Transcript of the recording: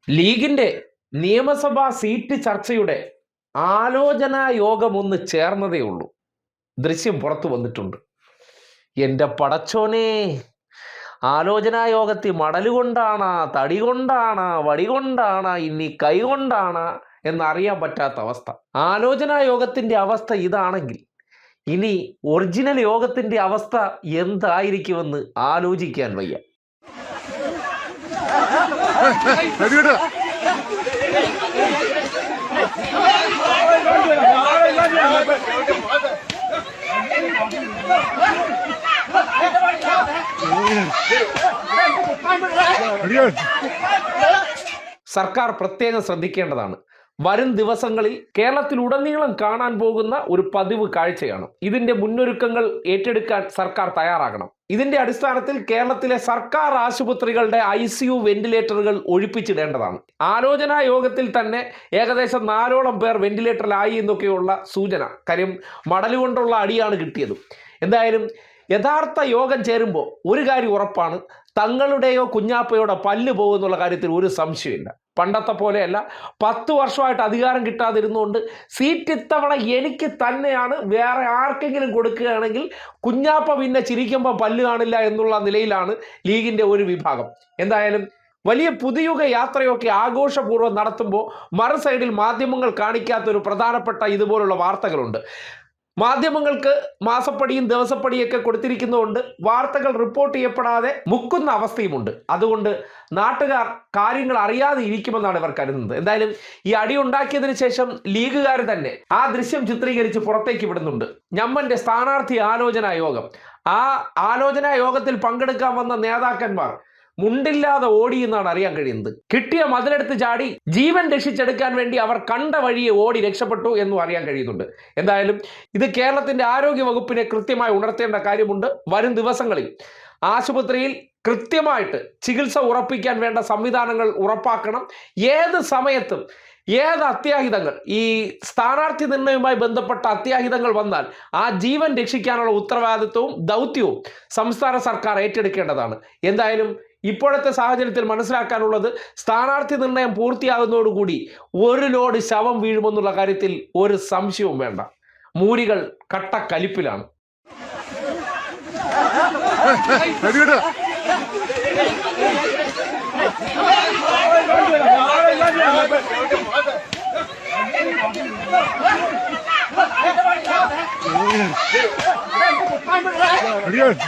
ലീഗിന്റെ നിയമസഭാ സീറ്റ് ചർച്ചയുടെ ആലോചനാ യോഗം ഒന്ന് ചേർന്നതേ ഉള്ളൂ. ദൃശ്യം പുറത്തു വന്നിട്ടുണ്ട്. എൻ്റെ പടച്ചോനെ, ആലോചനാ യോഗത്തിൽ മടൽ കൊണ്ടാണ്, തടി കൊണ്ടാണ്, വടി കൊണ്ടാണ്, ഇനി കൈ കൊണ്ടാണ് എന്നറിയാൻ പറ്റാത്ത അവസ്ഥ. ആലോചനാ യോഗത്തിൻ്റെ അവസ്ഥ ഇതാണെങ്കിൽ ഇനി ഒറിജിനൽ യോഗത്തിൻ്റെ അവസ്ഥ എന്തായിരിക്കുമെന്ന് ആലോചിക്കാൻ വയ്യ. സർക്കാർ പ്രത്യേകം ശ്രദ്ധിക്കേണ്ടതാണ്. വരും ദിവസങ്ങളിൽ കേരളത്തിലുടനീളം കാണാൻ പോകുന്ന ഒരു പതിവ് കാഴ്ചയാണ്. ഇതിന്റെ മുന്നൊരുക്കങ്ങൾ ഏറ്റെടുക്കാൻ സർക്കാർ തയ്യാറാകണം. ഇതിന്റെ അടിസ്ഥാനത്തിൽ കേരളത്തിലെ സർക്കാർ ആശുപത്രികളുടെ ICU വെന്റിലേറ്ററുകൾ ഒഴിപ്പിച്ചിടേണ്ടതാണ്. ആലോചനാ യോഗത്തിൽ തന്നെ ഏകദേശം 4ഓളം പേർ വെന്റിലേറ്ററിലായി എന്നൊക്കെയുള്ള സൂചന. കാര്യം മടലുകൊണ്ടുള്ള അടിയാണ് കിട്ടിയത്. എന്തായാലും യഥാർത്ഥ യോഗം ചേരുമ്പോൾ ഒരു കാര്യം ഉറപ്പാണ്, തങ്ങളുടെയോ കുഞ്ഞാപ്പയോടെ പല്ല് പോകുന്നുള്ള കാര്യത്തിൽ ഒരു സംശയമില്ല. പണ്ടത്തെ പോലെയല്ല, 10 വർഷമായിട്ട് അധികാരം കിട്ടാതിരുന്നുകൊണ്ട് സീറ്റ് ഇത്തവണ എനിക്ക് തന്നെയാണ്, വേറെ ആർക്കെങ്കിലും കൊടുക്കുകയാണെങ്കിൽ കുഞ്ഞാപ്പ പിന്നെ ചിരിക്കുമ്പോൾ പല്ല് കാണില്ല എന്നുള്ള നിലയിലാണ് ലീഗിൻ്റെ ഒരു വിഭാഗം. എന്തായാലും വലിയ പുതുയുഗ യാത്രയൊക്കെ ആഘോഷപൂർവ്വം നടത്തുമ്പോൾ മറു സൈഡിൽ മാധ്യമങ്ങൾ കാണിക്കാത്തൊരു പ്രധാനപ്പെട്ട ഇതുപോലുള്ള വാർത്തകളുണ്ട്. മാധ്യമങ്ങൾക്ക് മാസപ്പടിയും ദിവസപ്പടിയൊക്കെ കൊടുത്തിരിക്കുന്നതുകൊണ്ട് വാർത്തകൾ റിപ്പോർട്ട് ചെയ്യപ്പെടാതെ മുക്കുന്ന അവസ്ഥയുമുണ്ട്. അതുകൊണ്ട് നാട്ടുകാർ കാര്യങ്ങൾ അറിയാതെ ഇരിക്കുമെന്നാണ് ഇവർ കരുതുന്നത്. എന്തായാലും ഈ അടി ഉണ്ടാക്കിയതിനു ശേഷം ലീഗുകാർ തന്നെ ആ ദൃശ്യം ചിത്രീകരിച്ച് പുറത്തേക്ക് വിടുന്നുണ്ട്. ഞമ്മന്റെ സ്ഥാനാർത്ഥി ആലോചനാ യോഗം. ആ ആലോചനാ യോഗത്തിൽ പങ്കെടുക്കാൻ വന്ന നേതാക്കന്മാർ മുണ്ടില്ലാതെ ഓടി എന്നാണ് അറിയാൻ കഴിയുന്നത്. കിട്ടിയ മതിലെടുത്ത് ചാടി ജീവൻ രക്ഷിച്ചെടുക്കാൻ വേണ്ടി അവർ കണ്ട വഴിയെ ഓടി രക്ഷപ്പെട്ടു എന്നും അറിയാൻ കഴിയുന്നുണ്ട്. എന്തായാലും ഇത് കേരളത്തിന്റെ ആരോഗ്യ വകുപ്പിനെ കൃത്യമായി ഉണർത്തേണ്ട കാര്യമുണ്ട്. വരും ദിവസങ്ങളിൽ ആശുപത്രിയിൽ കൃത്യമായിട്ട് ചികിത്സ ഉറപ്പിക്കാൻ വേണ്ട സംവിധാനങ്ങൾ ഉറപ്പാക്കണം. ഏത് സമയത്തും ഏത് അത്യാഹിതങ്ങൾ, ഈ സ്ഥാനാർത്ഥി നിർണയവുമായി ബന്ധപ്പെട്ട അത്യാഹിതങ്ങൾ വന്നാൽ ആ ജീവൻ രക്ഷിക്കാനുള്ള ഉത്തരവാദിത്വവും ദൗത്യവും സംസ്ഥാന സർക്കാർ ഏറ്റെടുക്കേണ്ടതാണ്. എന്തായാലും ഇപ്പോഴത്തെ സാഹചര്യത്തിൽ മനസ്സിലാക്കാനുള്ളത്, സ്ഥാനാർത്ഥി നിർണയം പൂർത്തിയാകുന്നതോടുകൂടി ഒരു ലോഡ് ശവം വീഴുമെന്നുള്ള കാര്യത്തിൽ ഒരു സംശയവും വേണ്ട. മൂരികൾ കട്ടക്കലിപ്പിലാണ്. Adiós.